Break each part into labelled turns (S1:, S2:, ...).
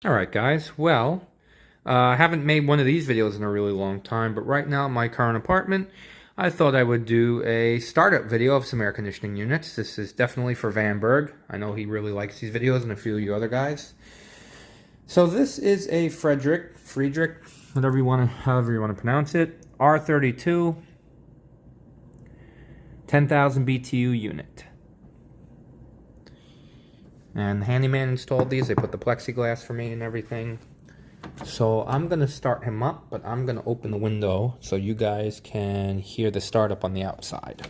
S1: Alright guys, well, I haven't made one of these videos in a really long time, but right now in my current apartment, I thought I would do a startup video of some air conditioning units. This is definitely for Van Berg. I know he really likes these videos and a few of you other guys. So this is a Friedrich, whatever you want to, however you want to pronounce it, R32, 10,000 BTU unit. And the handyman installed these. They put the plexiglass for me and everything. So I'm going to start him up, but I'm going to open the window so you guys can hear the startup on the outside.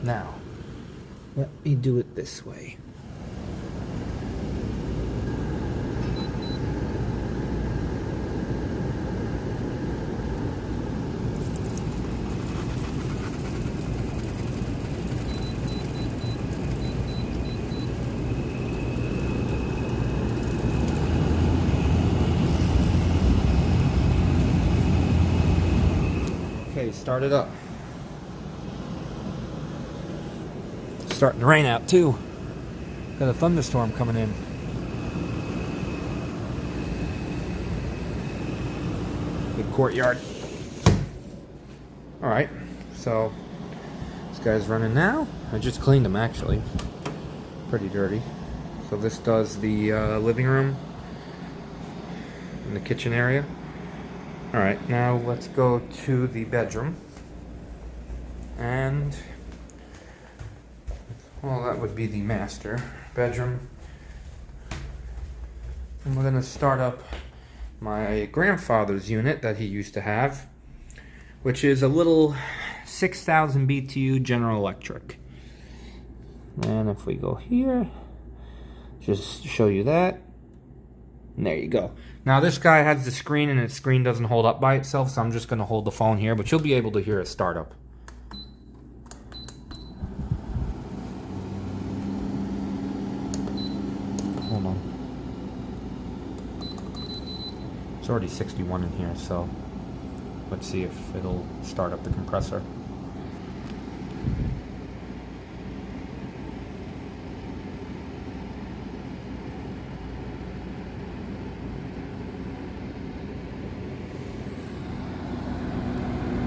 S1: Now, let me do it this way. Okay, start it up. It's starting to rain out too. Got a thunderstorm coming in. Good courtyard. Alright, so this guy's running now. I just cleaned him actually. Pretty dirty. So this does the living room and the kitchen area. Alright, now let's go to the bedroom. And, well, that would be the master bedroom. And we're going to start up my grandfather's unit that he used to have, which is a little 6,000 BTU General Electric. And if we go here, just to show you that. And there you go. Now this guy has the screen and its screen doesn't hold up by itself, so I'm just going to hold the phone here, but you'll be able to hear it start up. Hold on. It's already 61 in here, so let's see if it'll start up the compressor.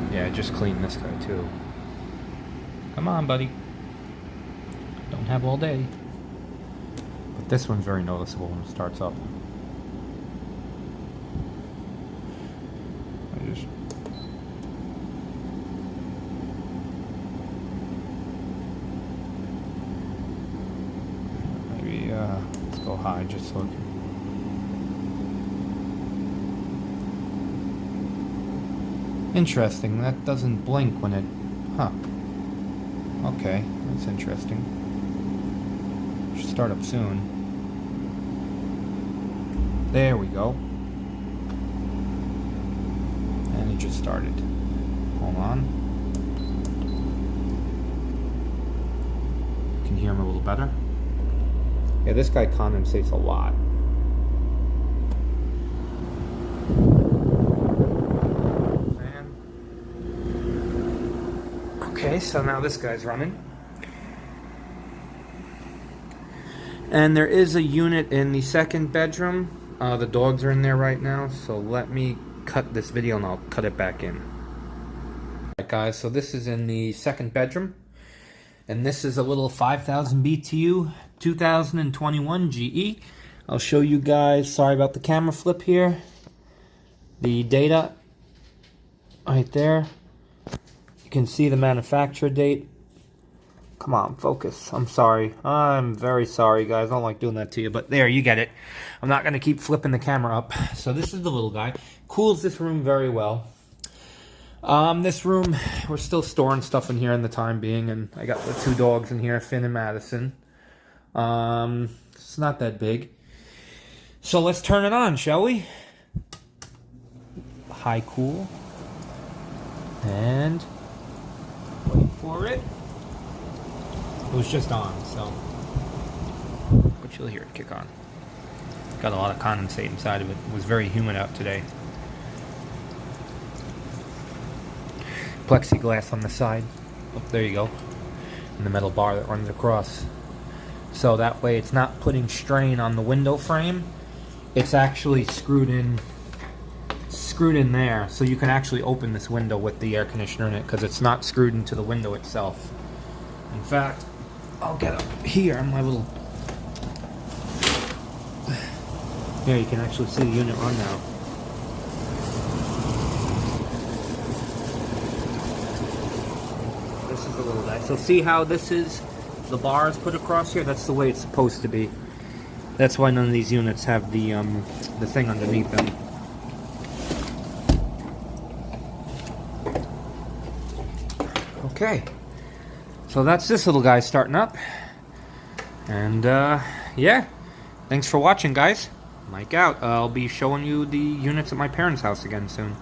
S1: Yeah, I just cleaned this guy too. Come on, buddy. Don't have all day. But this one's very noticeable when it starts up. Maybe let's go high just so it can. Interesting, that doesn't blink when it... Huh. Okay, that's interesting. Should start up soon. There we go. And it just started. Hold on. You can hear him a little better. Yeah, this guy condensates a lot. Okay, so now this guy's running. And there is a unit in the second bedroom. The dogs are in there right now, so let me cut this video and I'll cut it back in. Alright guys, so this is in the second bedroom. And this is a little 5,000 BTU 2021 GE. I'll show you guys, sorry about the camera flip here. The data right there. You can see the manufacturer date. Come on, focus. I'm sorry. I'm very sorry, guys. I don't like doing that to you, but there, you get it. I'm not going to keep flipping the camera up. So this is the little guy. Cools this room very well. This room, we're still storing stuff in here in the time being, and I got the two dogs in here, Finn and Madison. It's not that big. So let's turn it on, shall we? High cool. And... wait for it. It was just on, so. But you'll hear it kick on. Got a lot of condensate inside of it. It was very humid out today. Plexiglass on the side. Oh, there you go. And the metal bar that runs across. So that way it's not putting strain on the window frame. It's actually screwed in there, so you can actually open this window with the air conditioner in it because it's not screwed into the window itself. In fact, I'll get up here on my little... Here, you can actually see the unit run now. This is the little guy. So see how this is, the bar is put across here? That's the way it's supposed to be. That's why none of these units have the thing underneath them. Okay, so that's this little guy starting up. And yeah, thanks for watching, guys. Mike out. I'll be showing you the units at my parents' house again soon.